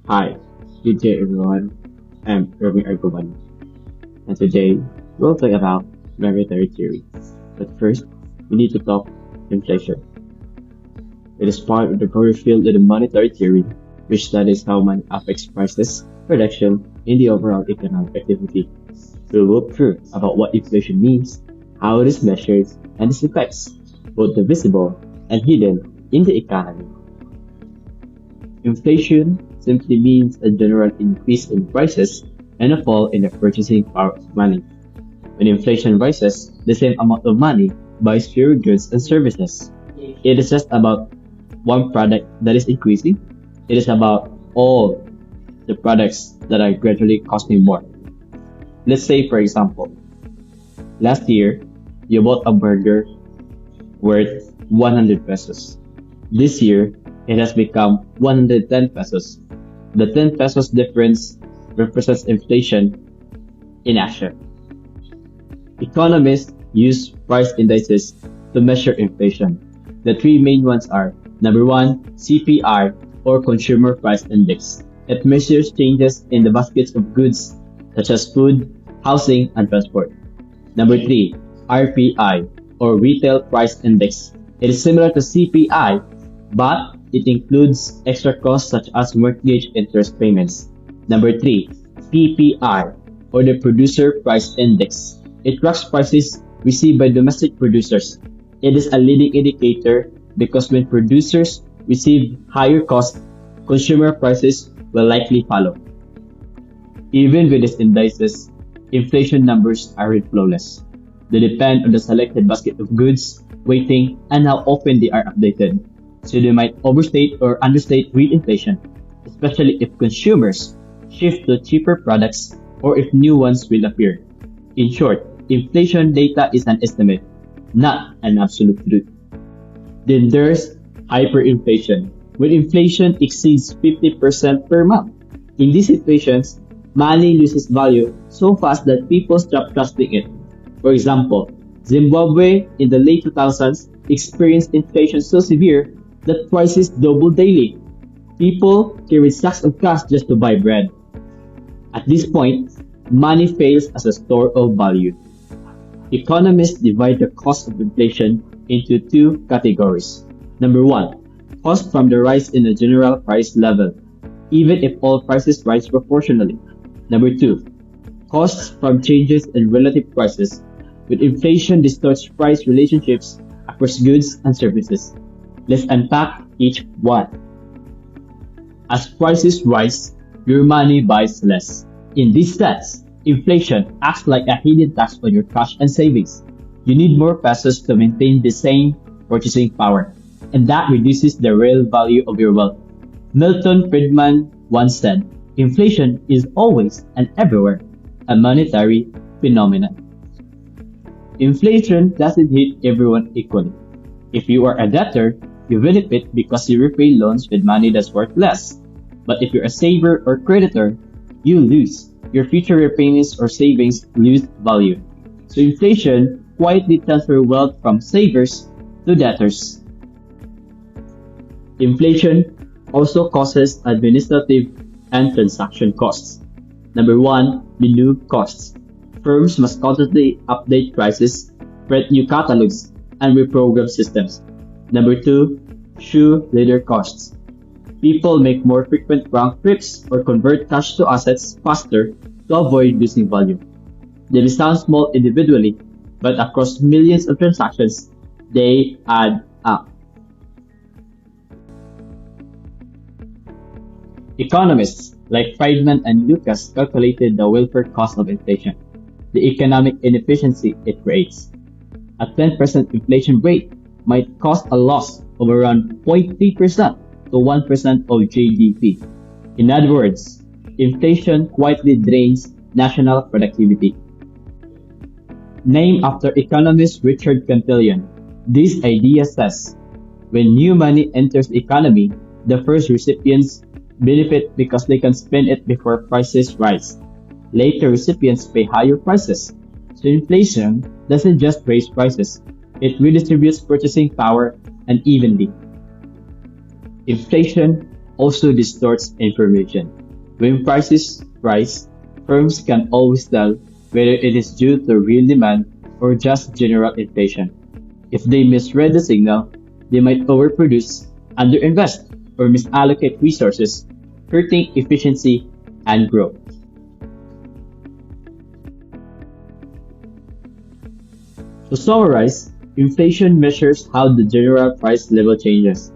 Hi, good day everyone. I'm Irving Argoban, and today we'll talk about monetary theory. But first, we need to talk inflation. It is part of the broader field of the monetary theory, which studies how money affects prices, production, and the overall economic activity. We'll walk through about what inflation means, how it is measured, and its effects, both the visible and hidden, in the economy. Inflation simply means a general increase in prices and a fall in the purchasing power of money. When inflation rises, the same amount of money buys fewer goods and services. It is just about one product that is increasing. It is about all the products that are gradually costing more. Let's say, for example, last year you bought a burger worth 100 pesos. This year, it has become 110 pesos. The 10 pesos difference represents inflation in action. Economists use price indices to measure inflation. The three main ones are number one, CPI or Consumer Price Index. It measures changes in the baskets of goods such as food, housing, and transport. Number three, RPI or Retail Price Index. It is similar to CPI, but it includes extra costs such as mortgage interest payments. Number three, PPI or the Producer Price Index. It tracks prices received by domestic producers. It is a leading indicator because when producers receive higher costs, consumer prices will likely follow. Even with these indices, inflation numbers aren't flawless. They depend on the selected basket of goods, weighting, and how often they are updated. So they might overstate or understate real inflation, especially if consumers shift to cheaper products or if new ones will appear. In short, inflation data is an estimate, not an absolute truth. Then there's hyperinflation, when inflation exceeds 50% per month. In these situations, money loses value so fast that people stop trusting it. For example, Zimbabwe in the late 2000s experienced inflation so severe that prices doubled daily. People carried sacks of cash just to buy bread. At this point, money fails as a store of value. Economists divide the cost of inflation into two categories. Number one, cost from the rise in the general price level, even if all prices rise proportionally. Number two, costs from changes in relative prices, with inflation distorts price relationships across goods and services. Let's unpack each one. As prices rise, your money buys less. In this sense, inflation acts like a hidden tax on your cash and savings. You need more pesos to maintain the same purchasing power, and that reduces the real value of your wealth. Milton Friedman once said, inflation is always and everywhere a monetary phenomenon. Inflation doesn't hit everyone equally. If you are a debtor, you benefit because you repay loans with money that's worth less. But if you're a saver or creditor, you lose. Your future repayments or savings lose value. So inflation quietly transfers wealth from savers to debtors. Inflation also causes administrative and transaction costs. Number one, menu costs. Firms must constantly update prices, print new catalogs, and reprogram systems. Number two, shoe leather costs. People make more frequent round trips or convert cash to assets faster to avoid losing value. They may sound small individually, but across millions of transactions, they add up. Economists like Friedman and Lucas calculated the welfare cost of inflation, the economic inefficiency it creates. A 10% inflation rate might cost a loss of around 0.3% to 1% of GDP. In other words, inflation quietly drains national productivity. Named after economist Richard Cantillon, this idea says when new money enters the economy, the first recipients benefit because they can spend it before prices rise. Later recipients pay higher prices. So inflation doesn't just raise prices, it redistributes purchasing power unevenly. Inflation also distorts information. When prices rise, firms can always tell whether it is due to real demand or just general inflation. If they misread the signal, they might overproduce, underinvest, or misallocate resources, hurting efficiency and growth. To summarize, inflation measures how the general price level changes.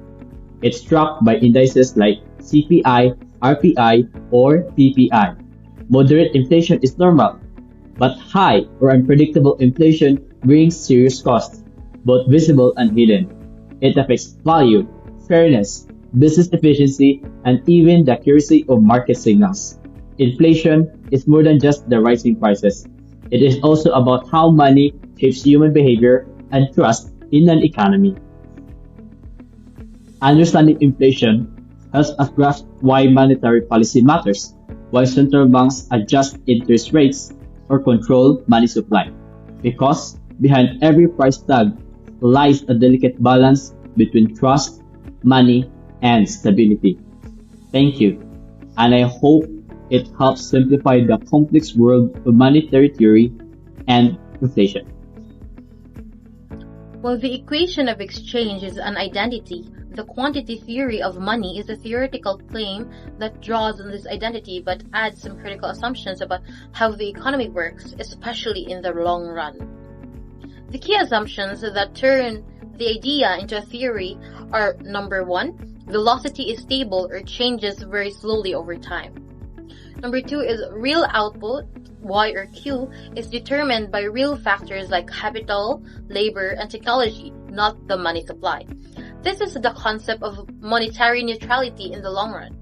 It's tracked by indices like CPI, RPI, or PPI. Moderate inflation is normal, but high or unpredictable inflation brings serious costs, both visible and hidden. It affects value, fairness, business efficiency, and even the accuracy of market signals. Inflation is more than just the rising prices. It is also about how money shapes human behavior and trust in an economy. Understanding inflation helps us grasp why monetary policy matters, why central banks adjust interest rates or control money supply. Because behind every price tag lies a delicate balance between trust, money, and stability. Thank you, and I hope it helps simplify the complex world of monetary theory and inflation. While the equation of exchange is an identity, the quantity theory of money is a theoretical claim that draws on this identity but adds some critical assumptions about how the economy works, especially in the long run. The key assumptions that turn the idea into a theory are: number one, velocity is stable or changes very slowly over time. Number two is real output, Y or Q, is determined by real factors like capital, labor, and technology, not the money supply. This is the concept of monetary neutrality in the long run.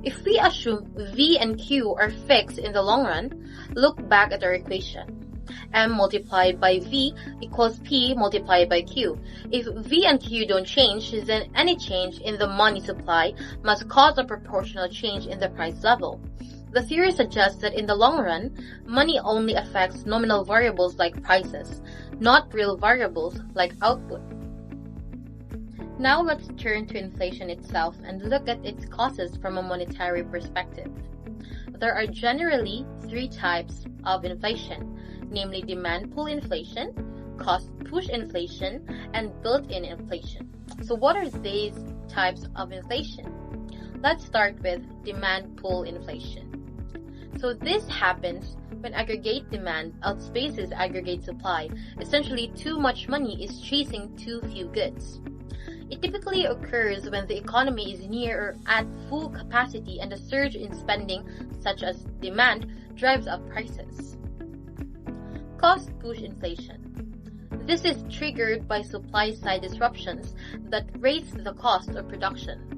If we assume V and Q are fixed in the long run, look back at our equation. M multiplied by V equals P multiplied by Q. If V and Q don't change, then any change in the money supply must cause a proportional change in the price level. The theory suggests that in the long run, money only affects nominal variables like prices, not real variables like output. Now let's turn to inflation itself and look at its causes from a monetary perspective. There are generally three types of inflation, namely demand pull inflation, cost push inflation, and built-in inflation. So what are these types of inflation? Let's start with demand pull inflation. So this happens when aggregate demand outspaces aggregate supply. Essentially, too much money is chasing too few goods. It typically occurs when the economy is near or at full capacity and a surge in spending, such as demand, drives up prices. Cost push inflation. This is triggered by supply-side disruptions that raise the cost of production.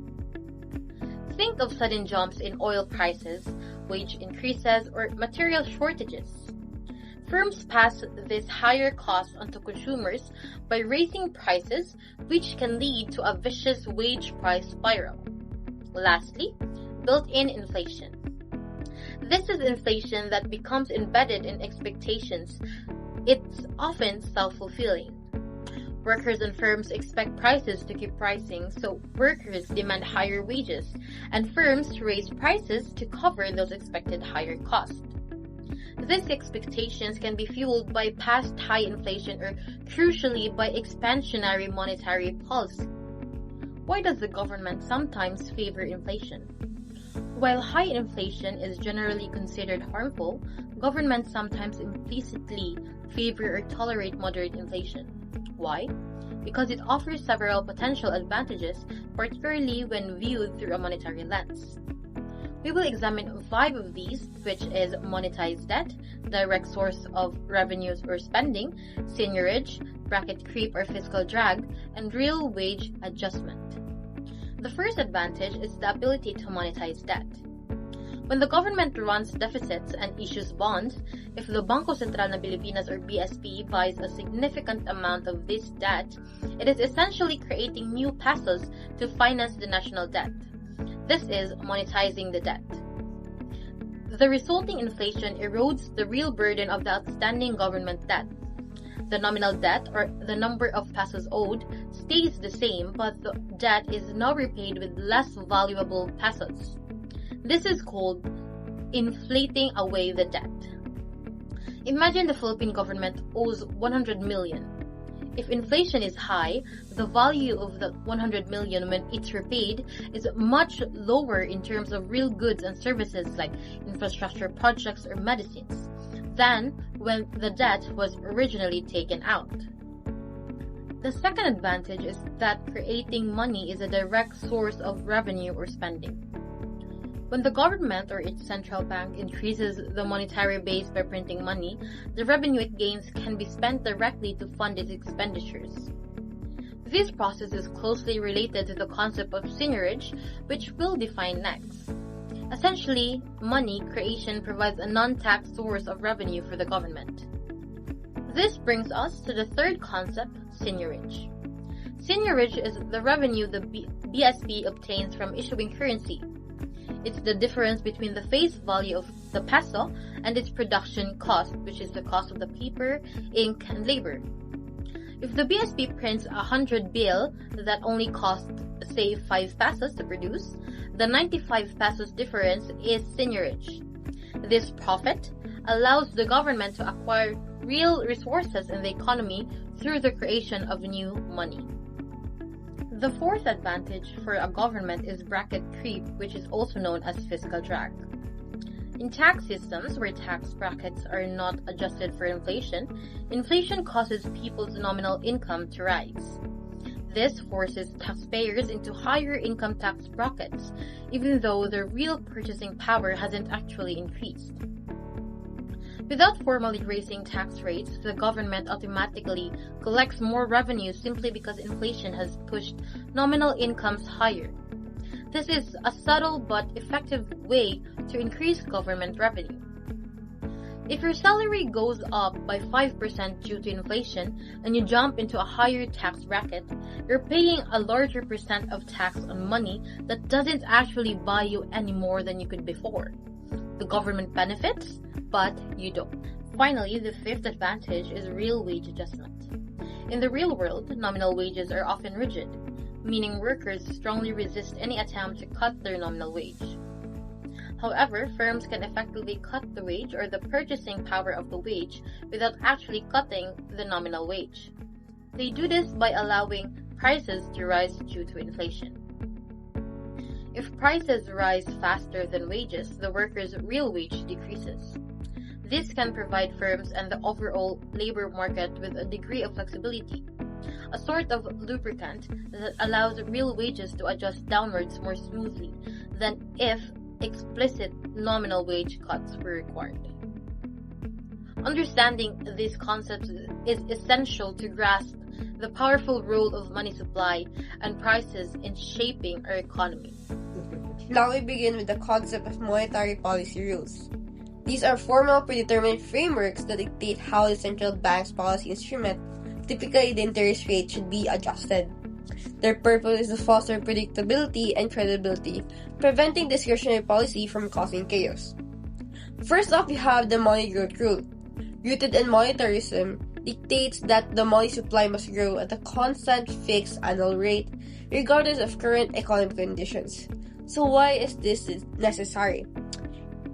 Think of sudden jumps in oil prices, wage increases, or material shortages. Firms pass this higher cost onto consumers by raising prices, which can lead to a vicious wage price spiral. Lastly, built-in inflation. This is inflation that becomes embedded in expectations. It's often self-fulfilling. Workers and firms expect prices to keep rising, so workers demand higher wages, and firms raise prices to cover those expected higher costs. These expectations can be fueled by past high inflation or, crucially, by expansionary monetary policy. Why does the government sometimes favor inflation? While high inflation is generally considered harmful, governments sometimes implicitly favor or tolerate moderate inflation. Why? Because it offers several potential advantages, particularly when viewed through a monetary lens. We will examine 5 of these, which is monetized debt, direct source of revenues or spending, seigniorage, bracket creep or fiscal drag, and real wage adjustment. The first advantage is the ability to monetize debt. When the government runs deficits and issues bonds, if the Bangko Sentral ng Pilipinas or BSP buys a significant amount of this debt, it is essentially creating new pesos to finance the national debt. This is monetizing the debt. The resulting inflation erodes the real burden of the outstanding government debt. The nominal debt, or the number of pesos owed, stays the same, but the debt is now repaid with less valuable pesos. This is called inflating away the debt. Imagine the Philippine government owes 100 million. If inflation is high, the value of the 100 million when it's repaid is much lower in terms of real goods and services like infrastructure projects or medicines than when the debt was originally taken out. The second advantage is that creating money is a direct source of revenue or spending. When the government or its central bank increases the monetary base by printing money, the revenue it gains can be spent directly to fund its expenditures. This process is closely related to the concept of seigniorage, which we'll define next. Essentially, money creation provides a non-tax source of revenue for the government. This brings us to the third concept, seigniorage. Seigniorage is the revenue the BSP obtains from issuing currency. It's the difference between the face value of the peso and its production cost, which is the cost of the paper, ink, and labor. If the BSP prints 100 bill that only cost, say, 5 pesos to produce, the 95 pesos difference is seigniorage. This profit allows the government to acquire real resources in the economy through the creation of new money. The fourth advantage for a government is bracket creep, which is also known as fiscal drag. In tax systems where tax brackets are not adjusted for inflation, inflation causes people's nominal income to rise. This forces taxpayers into higher income tax brackets, even though their real purchasing power hasn't actually increased. Without formally raising tax rates, the government automatically collects more revenue simply because inflation has pushed nominal incomes higher. This is a subtle but effective way to increase government revenue. If your salary goes up by 5% due to inflation and you jump into a higher tax bracket, you're paying a larger percent of tax on money that doesn't actually buy you any more than you could before. The government benefits, but you don't. Finally, the fifth advantage is real wage adjustment. In the real world, nominal wages are often rigid, meaning workers strongly resist any attempt to cut their nominal wage. However, firms can effectively cut the wage or the purchasing power of the wage without actually cutting the nominal wage. They do this by allowing prices to rise due to inflation. If prices rise faster than wages, the workers' real wage decreases. This can provide firms and the overall labor market with a degree of flexibility, a sort of lubricant that allows real wages to adjust downwards more smoothly than if explicit nominal wage cuts were required. Understanding these concepts is essential to grasp the powerful role of money supply and prices in shaping our economy. Now we begin with the concept of monetary policy rules. These are formal predetermined frameworks that dictate how the central bank's policy instrument, typically the interest rate, should be adjusted. Their purpose is to foster predictability and credibility, preventing discretionary policy from causing chaos. First off, we have the money growth rule. Rooted in monetarism, dictates that the money supply must grow at a constant fixed annual rate, regardless of current economic conditions. So why is this necessary?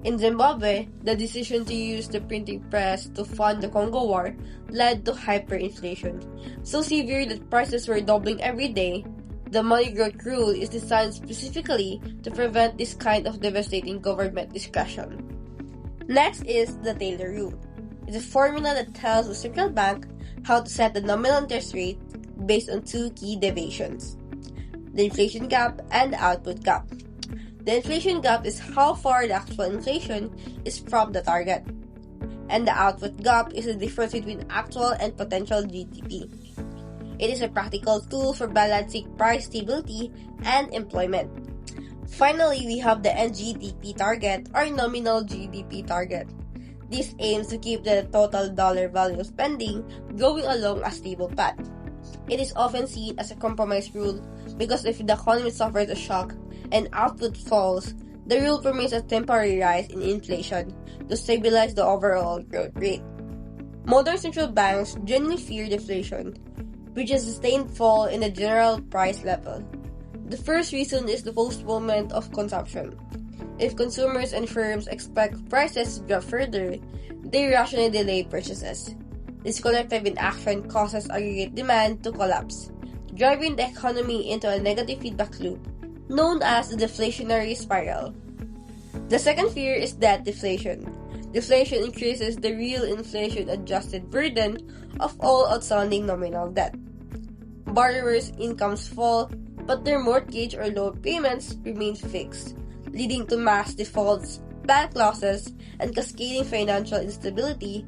In Zimbabwe, the decision to use the printing press to fund the Congo War led to hyperinflation, so severe that prices were doubling every day. The money growth rule is designed specifically to prevent this kind of devastating government discretion. Next is the Taylor rule. It's a formula that tells the central bank how to set the nominal interest rate based on two key deviations: the inflation gap and the output gap. The inflation gap is how far the actual inflation is from the target, and the output gap is the difference between actual and potential GDP. It is a practical tool for balancing price stability and employment. Finally, we have the NGDP target, or nominal GDP target. This aims to keep the total dollar value of spending going along a stable path. It is often seen as a compromise rule because if the economy suffers a shock and output falls, the rule permits a temporary rise in inflation to stabilize the overall growth rate. Modern central banks genuinely fear deflation, which is a sustained fall in the general price level. The first reason is the postponement of consumption. If consumers and firms expect prices to drop further, they rationally delay purchases. This collective inaction causes aggregate demand to collapse, driving the economy into a negative feedback loop known as the deflationary spiral. The second fear is debt deflation. Deflation increases the real inflation-adjusted burden of all outstanding nominal debt. Borrowers' incomes fall, but their mortgage or loan payments remain fixed, leading to mass defaults, bank losses, and cascading financial instability,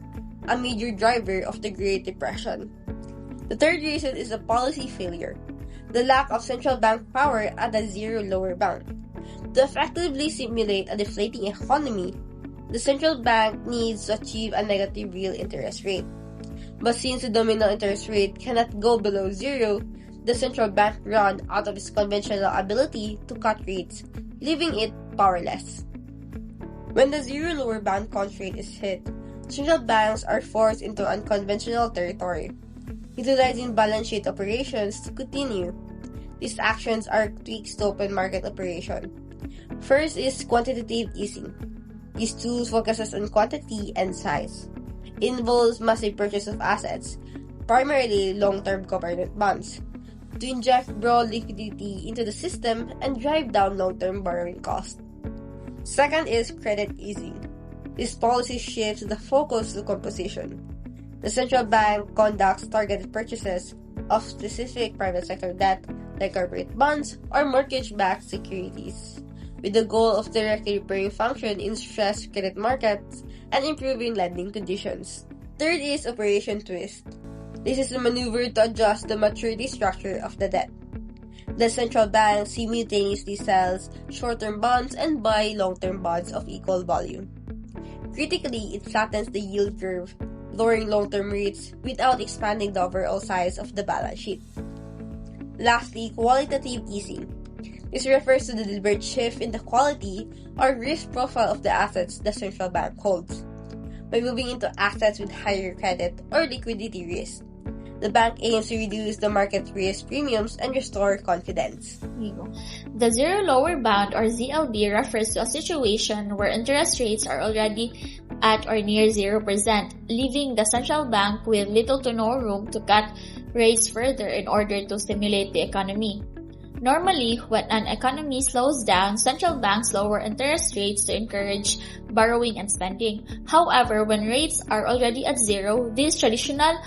a major driver of the Great Depression. The third reason is a policy failure, the lack of central bank power at the zero lower bound. To effectively simulate a deflating economy, the central bank needs to achieve a negative real interest rate. But since the nominal interest rate cannot go below zero, the central bank runs out of its conventional ability to cut rates, leaving it powerless. When the zero lower bound constraint is hit, central banks are forced into unconventional territory, utilizing balance sheet operations to continue. These actions are tweaks to open market operation. First is quantitative easing. These tools focuses on quantity and size. It involves massive purchase of assets, primarily long-term government bonds, to inject broad liquidity into the system and drive down long-term borrowing costs. Second is credit easing. This policy shifts the focus to composition. The central bank conducts targeted purchases of specific private sector debt like corporate bonds or mortgage-backed securities, with the goal of directly repairing function in stressed credit markets and improving lending conditions. Third is Operation Twist. This is a maneuver to adjust the maturity structure of the debt. The central bank simultaneously sells short-term bonds and buy long-term bonds of equal volume. Critically, it flattens the yield curve, lowering long-term rates without expanding the overall size of the balance sheet. Lastly, qualitative easing. This refers to the deliberate shift in the quality or risk profile of the assets the central bank holds. By moving into assets with higher credit or liquidity risk, the bank aims to reduce the market risk premiums and restore confidence. The zero lower bound or ZLB refers to a situation where interest rates are already at or near 0%, leaving the central bank with little to no room to cut rates further in order to stimulate the economy. Normally, when an economy slows down, central banks lower interest rates to encourage borrowing and spending. However, when rates are already at zero, this traditional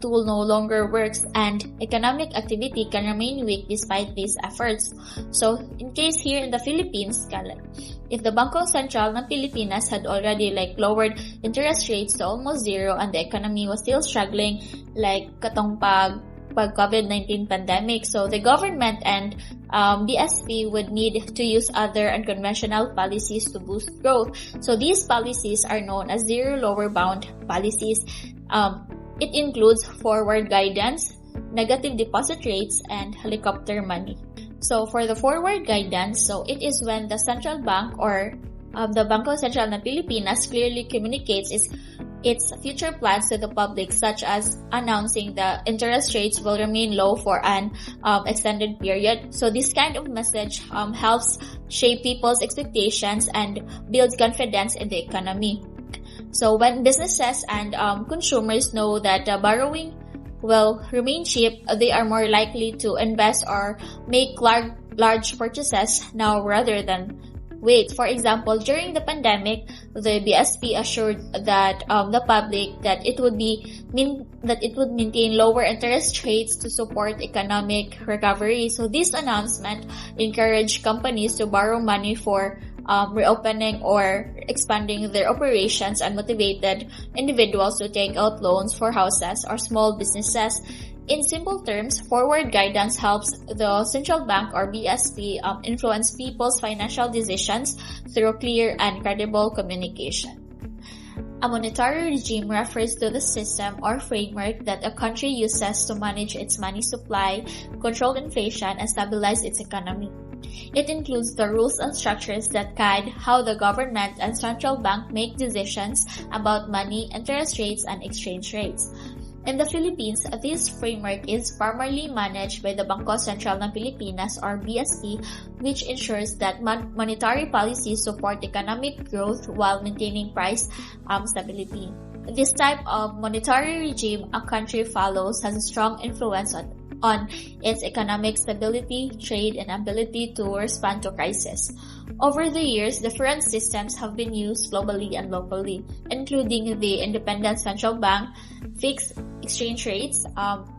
tool no longer works and economic activity can remain weak despite these efforts. So, in case here in the Philippines, if the Bangko Sentral ng Pilipinas had already lowered interest rates to almost zero and the economy was still struggling katong pag COVID-19 pandemic. So the government and BSP would need to use other unconventional policies to boost growth. So these policies are known as zero lower bound policies. It includes forward guidance, negative deposit rates, and helicopter money. So for the forward guidance, so it is when the central bank or the Bangko Sentral ng Pilipinas clearly communicates its future plans to the public, such as announcing the interest rates will remain low for an extended period. So this kind of message helps shape people's expectations and builds confidence in the economy. So when businesses and consumers know that borrowing will remain cheap, they are more likely to invest or make large purchases now rather than wait. For example, during the pandemic, the BSP assured that the public that it would maintain lower interest rates to support economic recovery. So this announcement encouraged companies to borrow money for reopening or expanding their operations and motivated individuals to take out loans for houses or small businesses. In simple terms, forward guidance helps the central bank or BSP influence people's financial decisions through clear and credible communication. A monetary regime refers to the system or framework that a country uses to manage its money supply, control inflation, and stabilize its economy. It includes the rules and structures that guide how the government and central bank make decisions about money, interest rates, and exchange rates. In the Philippines, this framework is primarily managed by the Bangko Sentral ng Pilipinas or BSP, which ensures that monetary policies support economic growth while maintaining price stability. This type of monetary regime a country follows has a strong influence on its economic stability, trade, and ability to respond to crisis. Over the years, different systems have been used globally and locally, including the independent central bank, fixed exchange rates,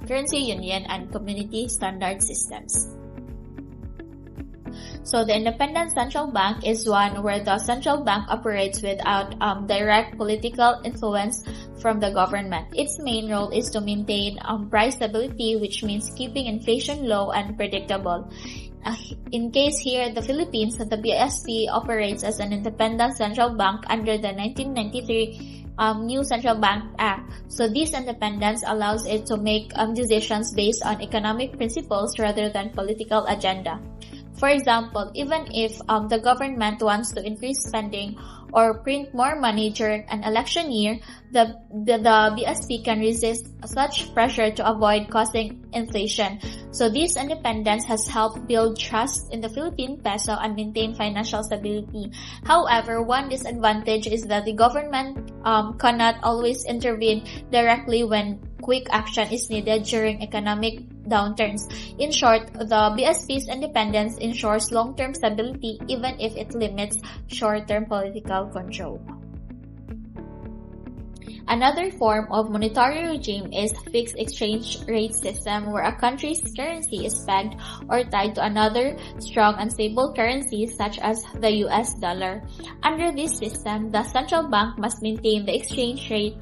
currency union, and community standard systems. So the independent central bank is one where the central bank operates without direct political influence from the government. Its main role is to maintain price stability, which means keeping inflation low and predictable. In case here in the Philippines, the BSP operates as an independent central bank under the 1993 new Central Bank Act. So this independence allows it to make decisions based on economic principles rather than political agenda. For example, even if the government wants to increase spending or print more money during an election year, the BSP can resist such pressure to avoid causing inflation. So this independence has helped build trust in the Philippine peso and maintain financial stability. However, one disadvantage is that the government cannot always intervene directly when quick action is needed during economic downturns. In short, the BSP's independence ensures long-term stability even if it limits short-term political control. Another form of monetary regime is fixed exchange rate system where a country's currency is pegged or tied to another strong and stable currency such as the US dollar. Under this system, the central bank must maintain the exchange rate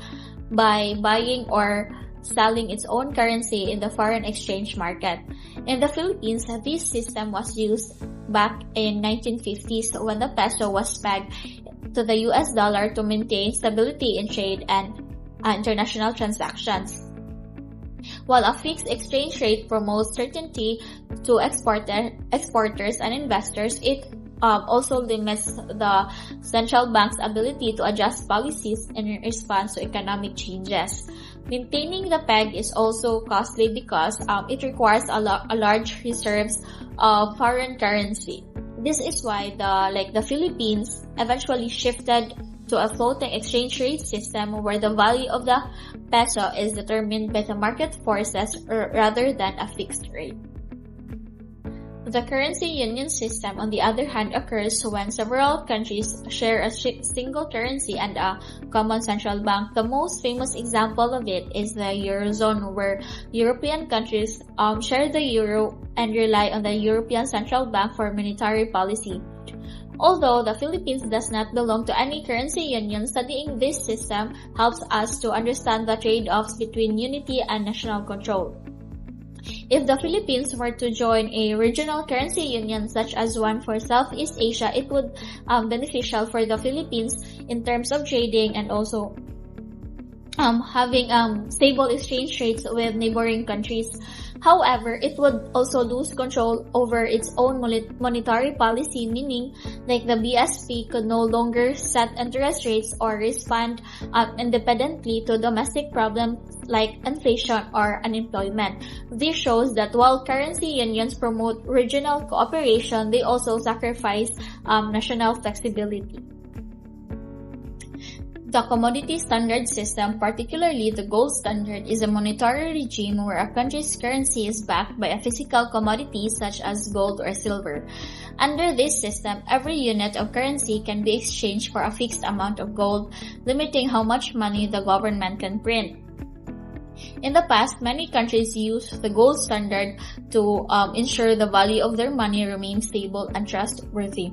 by buying or selling its own currency in the foreign exchange market. In the Philippines, this system was used back in 1950s when the peso was pegged to the US dollar to maintain stability in trade and international transactions. While a fixed exchange rate promotes certainty to exporters and investors, it also limits the central bank's ability to adjust policies in response to economic changes. Maintaining the peg is also costly because it requires a large reserves of foreign currency. This is why the Philippines eventually shifted to a floating exchange rate system where the value of the peso is determined by the market forces rather than a fixed rate. The currency union system, on the other hand, occurs when several countries share a single currency and a common central bank. The most famous example of it is the Eurozone, where European countries share the euro and rely on the European Central Bank for monetary policy. Although the Philippines does not belong to any currency union, studying this system helps us to understand the trade-offs between unity and national control. If the Philippines were to join a regional currency union such as one for Southeast Asia, it would be beneficial for the Philippines in terms of trading and also having stable exchange rates with neighboring countries. However, it would also lose control over its own monetary policy, meaning the BSP could no longer set interest rates or respond independently to domestic problems like inflation or unemployment. This shows that while currency unions promote regional cooperation, they also sacrifice national flexibility. The commodity standard system, particularly the gold standard, is a monetary regime where a country's currency is backed by a physical commodity such as gold or silver. Under this system, every unit of currency can be exchanged for a fixed amount of gold, limiting how much money the government can print. In the past, many countries used the gold standard to ensure the value of their money remains stable and trustworthy.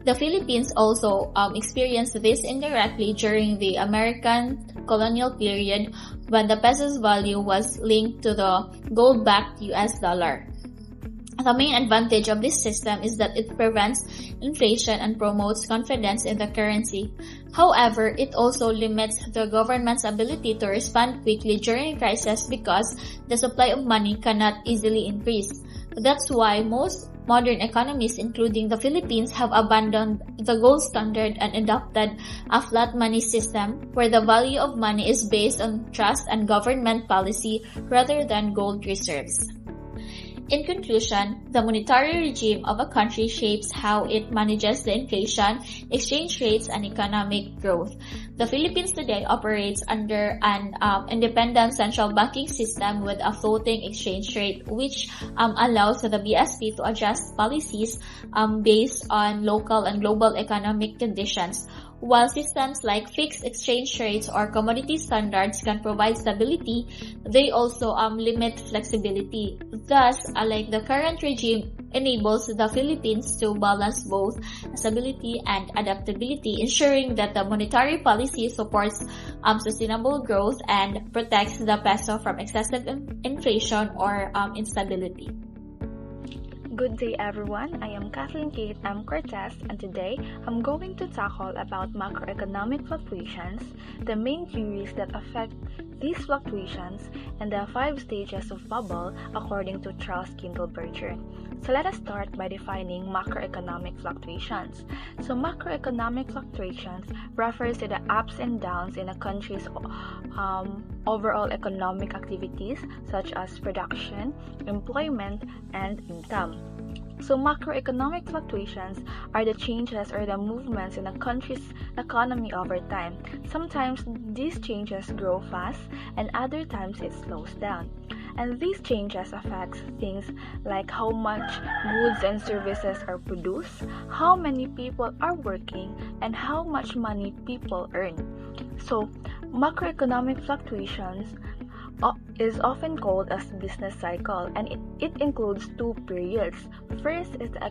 The Philippines also experienced this indirectly during the American colonial period when the peso's value was linked to the gold-backed US dollar. The main advantage of this system is that it prevents inflation and promotes confidence in the currency. However, it also limits the government's ability to respond quickly during crisis because the supply of money cannot easily increase. That's why most modern economies, including the Philippines, have abandoned the gold standard and adopted a flat money system where the value of money is based on trust and government policy rather than gold reserves. In conclusion, the monetary regime of a country shapes how it manages the inflation, exchange rates, and economic growth. The Philippines today operates under an independent central banking system with a floating exchange rate, which allows the BSP to adjust policies based on local and global economic conditions. While systems like fixed exchange rates or commodity standards can provide stability, they also limit flexibility. Thus, like the current regime enables the Philippines to balance both stability and adaptability, ensuring that the monetary policy supports sustainable growth and protects the peso from excessive inflation or instability. Good day everyone, I am Kathleen Kate M. Cortez, and today I'm going to tackle about macroeconomic fluctuations, the main theories that affect these fluctuations, and the 5 stages of bubble according to Charles Kindleberger. So let us start by defining macroeconomic fluctuations. So macroeconomic fluctuations refers to the ups and downs in a country's overall economic activities such as production, employment, and income. So macroeconomic fluctuations are the changes or the movements in a country's economy over time. Sometimes these changes grow fast and other times it slows down. And these changes affect things like how much goods and services are produced, how many people are working, and how much money people earn. So macroeconomic fluctuations is often called as business cycle, and it includes 2 periods. First is the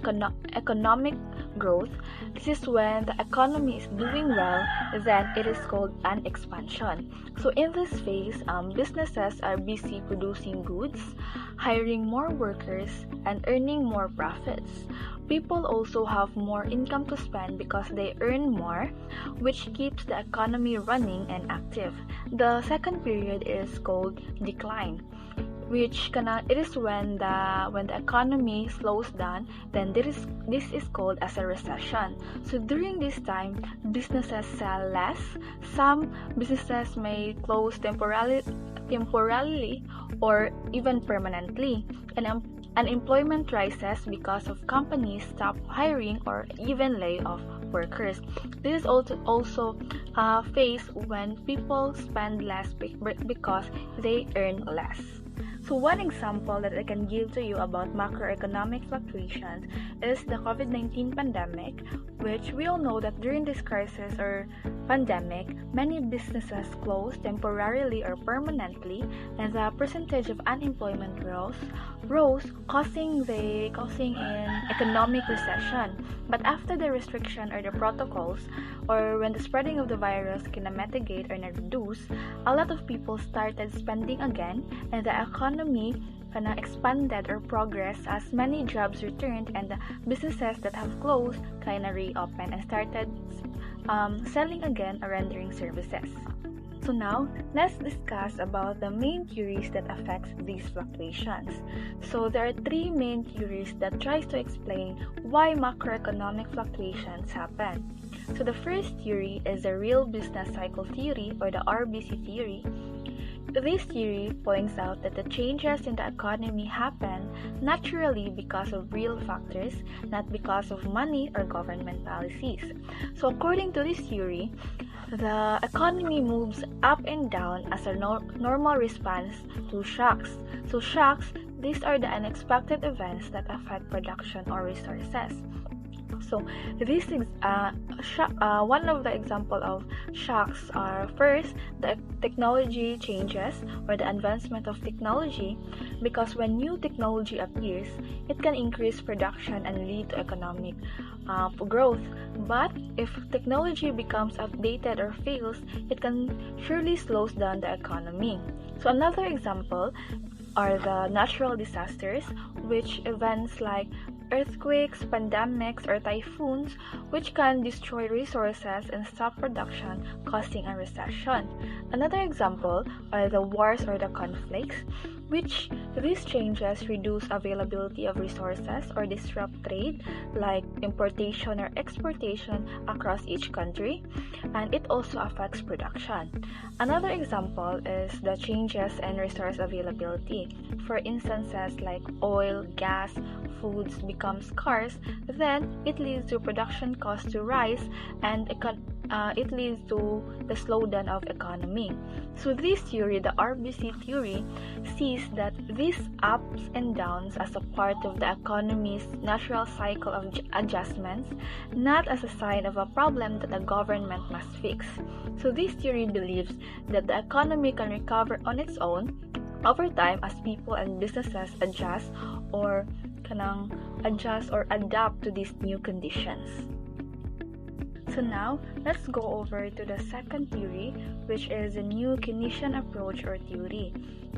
economic growth. This is when the economy is doing well, then it is called an expansion. So in this phase, businesses are busy producing goods, hiring more workers, and earning more profits. People also have more income to spend because they earn more, which keeps the economy running and active. The second period is called decline, which it is when the economy slows down. Then this is called as a recession. So during this time, businesses sell less. Some businesses may close temporarily or even permanently, and unemployment rises because of companies stop hiring or even lay off workers. This is also a phase when people spend less because they earn less. So one example that I can give to you about macroeconomic fluctuations is the COVID-19 pandemic, which we all know that during this crisis or pandemic, many businesses closed temporarily or permanently, and the percentage of unemployment rose, causing an economic recession. But after the restriction or the protocols, or when the spreading of the virus can mitigate or reduce, a lot of people started spending again, and the economy expanded or progressed as many jobs returned, and the businesses that have closed reopened and started selling again or rendering services. So now, let's discuss about the main theories that affects these fluctuations. So there are 3 main theories that tries to explain why macroeconomic fluctuations happen. So the first theory is the real business cycle theory, or the RBC theory. This theory points out that the changes in the economy happen naturally because of real factors, not because of money or government policies. So according to this theory, the economy moves up and down as a normal response to shocks. So shocks, these are the unexpected events that affect production or resources. So this is one of the example of shocks are first the technology changes or the advancement of technology, because when new technology appears, it can increase production and lead to economic growth. But if technology becomes outdated or fails, it can surely slows down the economy. So another example are the natural disasters, which events like earthquakes, pandemics, or typhoons, which can destroy resources and stop production, causing a recession. Another example are the wars or the conflicts, which these changes reduce availability of resources or disrupt trade, like importation or exportation across each country, and it also affects production. Another example is the changes in resource availability. For instances like oil, gas, foods become scarce, then it leads to production costs to rise and it leads to the slowdown of economy. So this theory, the RBC theory, sees that these ups and downs as a part of the economy's natural cycle of adjustments, not as a sign of a problem that the government must fix. So this theory believes that the economy can recover on its own over time as people and businesses adjust or adapt to these new conditions. So now, let's go over to the second theory, which is a new Keynesian approach or theory.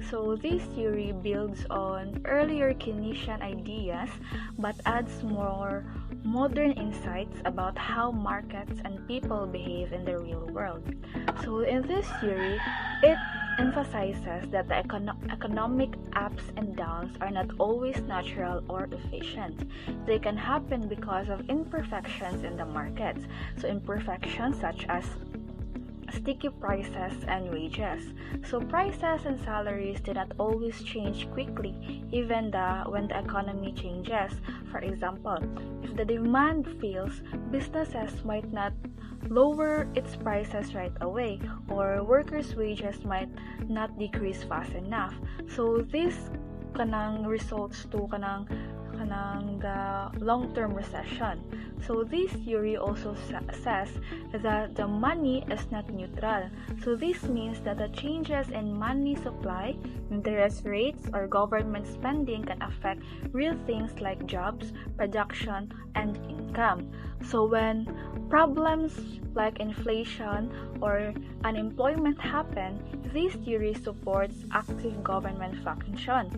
So this theory builds on earlier Keynesian ideas but adds more modern insights about how markets and people behave in the real world. So in this theory, it emphasizes that the economic ups and downs are not always natural or efficient. They can happen because of imperfections in the markets. So imperfections such as sticky prices and wages. So prices and salaries do not always change quickly, even when the economy changes. For example, if the demand fails, businesses might not lower its prices right away, or workers' wages might not decrease fast enough. So this results to the long-term recession. So this theory also says that the money is not neutral. So this means that the changes in money supply, interest rates, or government spending can affect real things like jobs, production, and income. So when problems like inflation or unemployment happen, this theory supports active government function.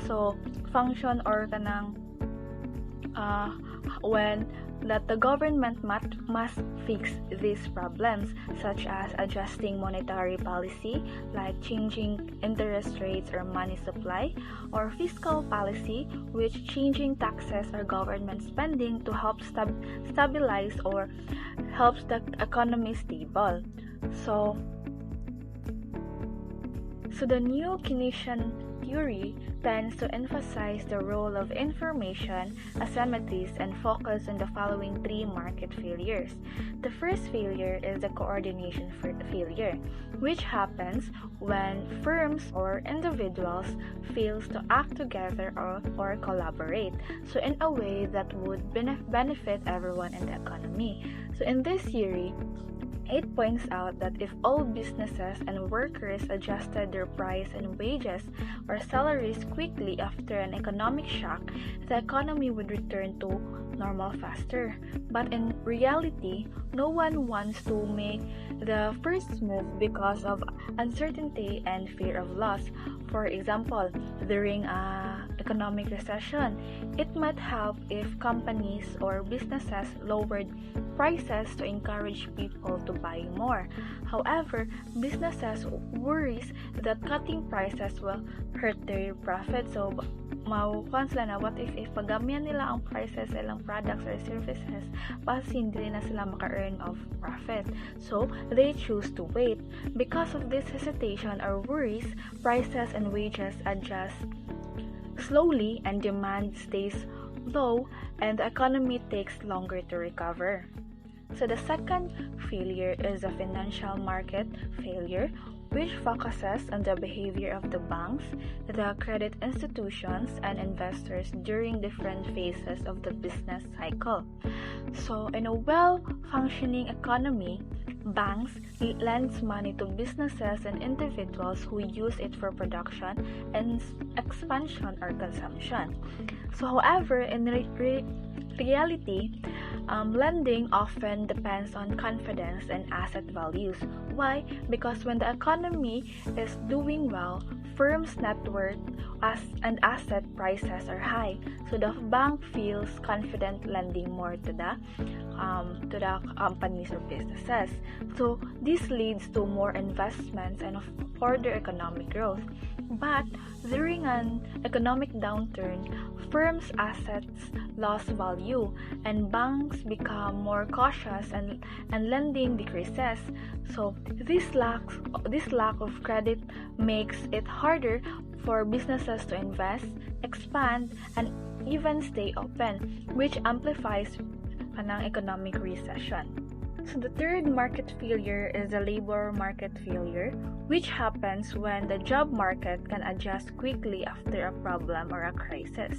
So function or when that the government must fix these problems, such as adjusting monetary policy, like changing interest rates or money supply, or fiscal policy, which changing taxes or government spending to help stabilize or helps the economy stable. So the new Keynesian theory tends to emphasize the role of information asymmetries and focus on the following three market failures. The first failure is the coordination failure, which happens when firms or individuals fail to act together or collaborate, so in a way that would benefit everyone in the economy. So in this theory, it points out that if all businesses and workers adjusted their price and wages or salaries quickly after an economic shock, the economy would return to normal faster. But in reality, no one wants to make the first move because of uncertainty and fear of loss. For example, during an economic recession, it might help if companies or businesses lowered prices to encourage people to buy more. However, businesses worries that cutting prices will hurt their profit. So, maukuan sila na what if pagamihan nila ang prices sa ilang products or services, kasi hindi na sila maka-earn of profit. So, they choose to wait. Because of this hesitation or worries, prices and wages adjust slowly and demand stays low and the economy takes longer to recover. So the second failure is a financial market failure, which focuses on the behavior of the banks, the credit institutions, and investors during different phases of the business cycle. So in a well-functioning economy, banks lends money to businesses and individuals who use it for production and expansion or consumption. So however, in reality, lending often depends on confidence and asset values. Why? Because when the economy is doing well, firm's net worth and asset prices are high, so the bank feels confident lending more to the companies or businesses. So this leads to more investments and further economic growth. But during an economic downturn, firms' assets lose value and banks become more cautious and lending decreases. So this lack of credit makes it harder for businesses to invest, expand, and even stay open, which amplifies an economic recession. So the third market failure is the labor market failure, which happens when the job market can adjust quickly after a problem or a crisis.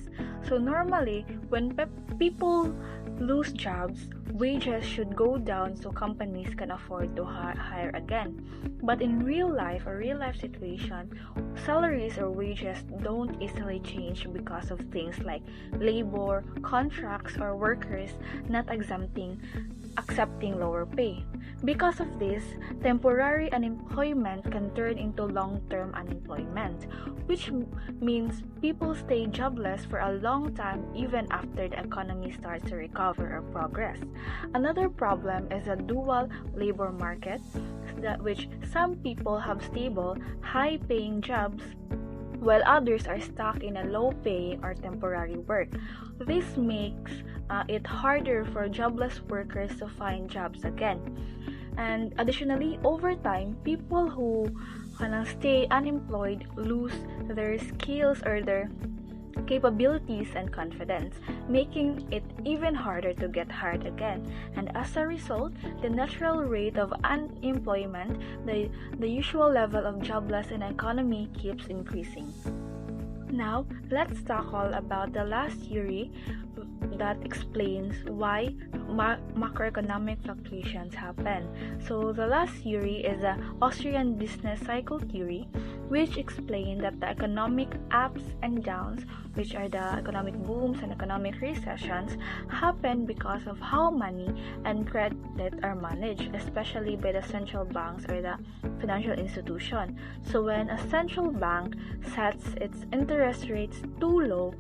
So normally, when people lose jobs, wages should go down so companies can afford to hire again. But in real life situation, salaries or wages don't easily change because of things like labor, contracts, or workers not accepting lower pay. Because of this, temporary unemployment can turn into long-term unemployment, which means people stay jobless for a long time even after the economy starts to recover or progress. Another problem is a dual labor market, which some people have stable, high-paying jobs while others are stuck in a low-paying or temporary work. This makes it harder for jobless workers to find jobs again. And additionally, over time, people who stay unemployed lose their skills or their capabilities and confidence, making it even harder to get hired again. And as a result, the natural rate of unemployment, the usual level of jobless in an economy, keeps increasing. Now, let's tackle about the last theory that explains why macroeconomic fluctuations happen. So the last theory is the Austrian business cycle theory, which explains that the economic ups and downs, which are the economic booms and economic recessions, happen because of how money and credit are managed, especially by the central banks or the financial institution. So when a central bank sets its interest rates too low,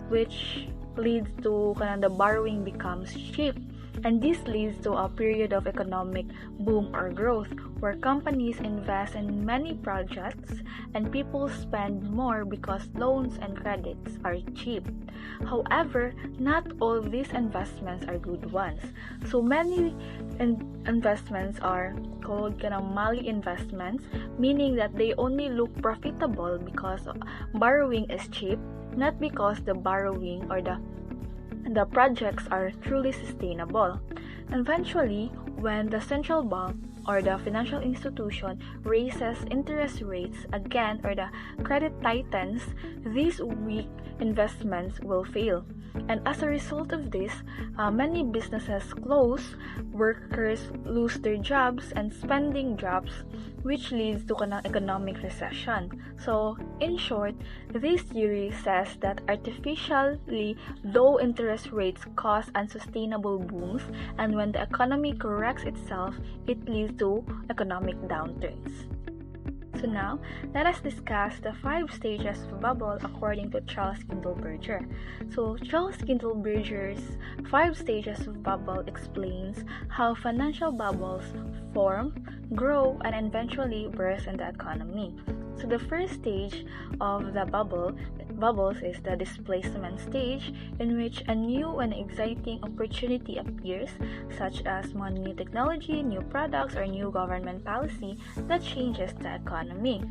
which leads to the borrowing becomes cheap, and this leads to a period of economic boom or growth where companies invest in many projects and people spend more because loans and credits are cheap. However, not all these investments are good ones. So many investments are called malinvestments, meaning that they only look profitable because borrowing is cheap, not because the borrowing or the projects are truly sustainable. Eventually, when the central bank or the financial institution raises interest rates again or the credit tightens, these weak investments will fail. And as a result of this, many businesses close, workers lose their jobs, and spending drops, which leads to an economic recession. So, in short, this theory says that artificially low interest rates cause unsustainable booms, and when the economy corrects itself, it leads to economic downturns. So now, let us discuss the 5 stages of bubble according to Charles Kindleberger. So Charles Kindleberger's 5 stages of bubble explains how financial bubbles form, grow, and eventually burst in the economy. So the first stage of the bubbles is the displacement stage, in which a new and exciting opportunity appears, such as new technology, new products, or new government policy that changes the economy.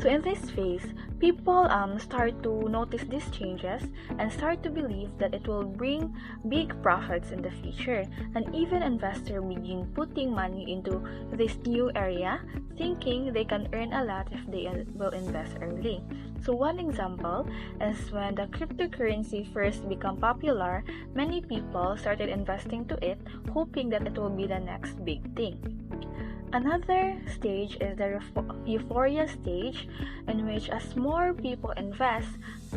So in this phase, people start to notice these changes and start to believe that it will bring big profits in the future, and even investors begin putting money into this new area, thinking they can earn a lot if they will invest early. So one example is when the cryptocurrency first became popular, many people started investing to it, hoping that it will be the next big thing. Another stage is the euphoria stage, in which as more people invest,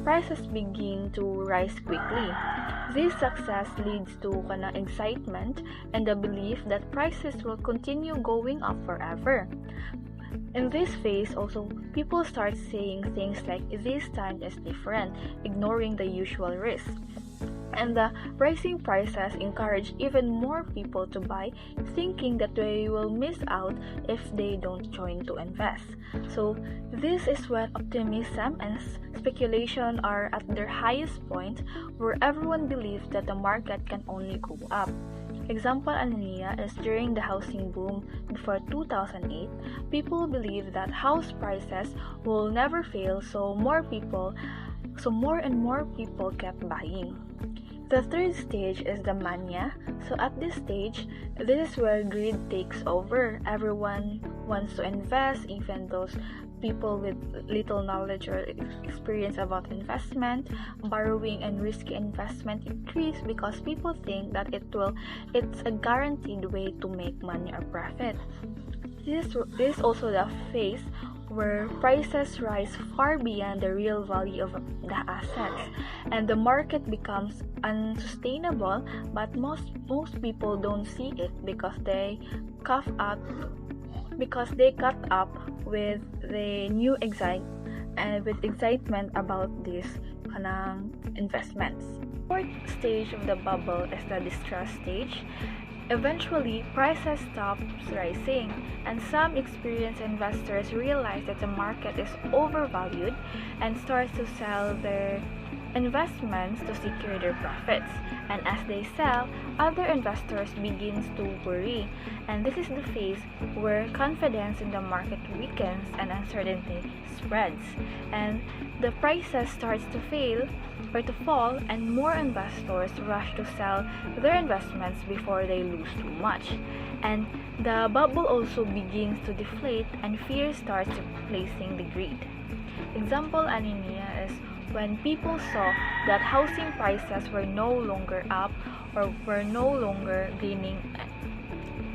prices begin to rise quickly. This success leads to excitement and the belief that prices will continue going up forever. in this phase also, people start saying things like this time is different, ignoring the usual risks. And the rising prices encourage even more people to buy, thinking that they will miss out if they don't join to invest. So this is when optimism and speculation are at their highest point, where everyone believes that the market can only go up. Example Anania is during the housing boom before 2008, people believed that house prices will never fail, so more and more people kept buying. The third stage is the mania. So at this stage, this is where greed takes over. Everyone wants to invest, even those people with little knowledge or experience about investment. Borrowing and risky investment increase because people think that it's a guaranteed way to make money or profit. This is also the phase where prices rise far beyond the real value of the assets, and the market becomes unsustainable. But most people don't see it because they caught up with the new excitement about these investments. Fourth stage of the bubble is the distress stage. Eventually, prices stop rising, and some experienced investors realize that the market is overvalued and start to sell their investments to secure their profits. And as they sell, other investors begin to worry. And this is the phase where confidence in the market weakens and uncertainty spreads. And the prices starts to fall, and more investors rush to sell their investments before they lose too much. And the bubble also begins to deflate, and fear starts replacing the greed. Example Aninia is when people saw that housing prices were no longer up or were no longer gaining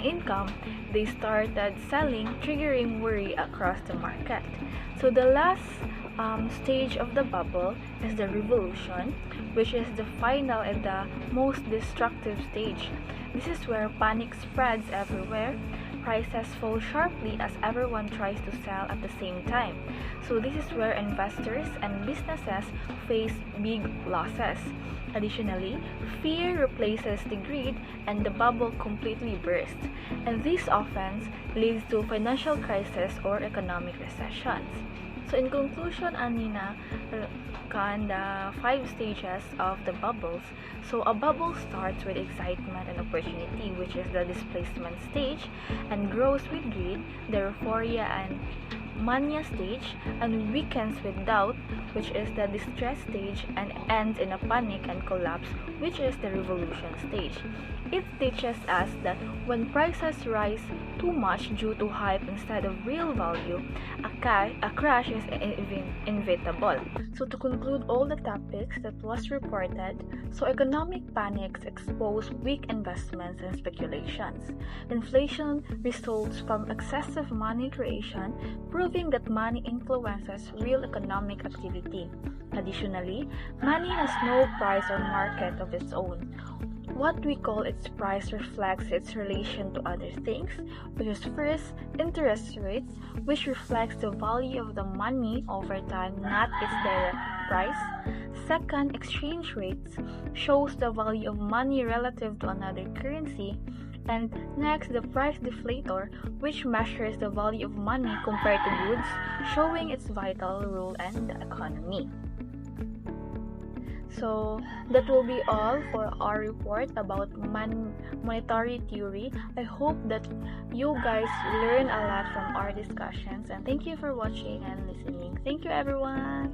income, they started selling, triggering worry across the market. So the last stage of the bubble is the revolution, which is the final and the most destructive stage. This is where panic spreads everywhere. Prices fall sharply as everyone tries to sell at the same time. So this is where investors and businesses face big losses. Additionally, fear replaces the greed and the bubble completely bursts. And this often leads to financial crisis or economic recessions. So in conclusion, Anina, the 5 stages of the bubbles. So a bubble starts with excitement and opportunity, which is the displacement stage, and grows with greed, the euphoria and mania stage, and weakens with doubt, which is the distress stage, and ends in a panic and collapse, which is the revolution stage. It teaches us that when prices rise too much due to hype instead of real value, a crash is inevitable. So to conclude all the topics that was reported, so economic panics expose weak investments and speculations. Inflation results from excessive money creation, proving that money influences real economic activity. Additionally, money has no price or market of its own. What we call its price reflects its relation to other things, which is first, interest rates, which reflects the value of the money over time, not its direct price. Second, exchange rates shows the value of money relative to another currency. And next, the price deflator, which measures the value of money compared to goods, showing its vital role in the economy. So that will be all for our report about monetary theory. I hope that you guys learn a lot from our discussions, and thank you for watching and listening. Thank you, everyone.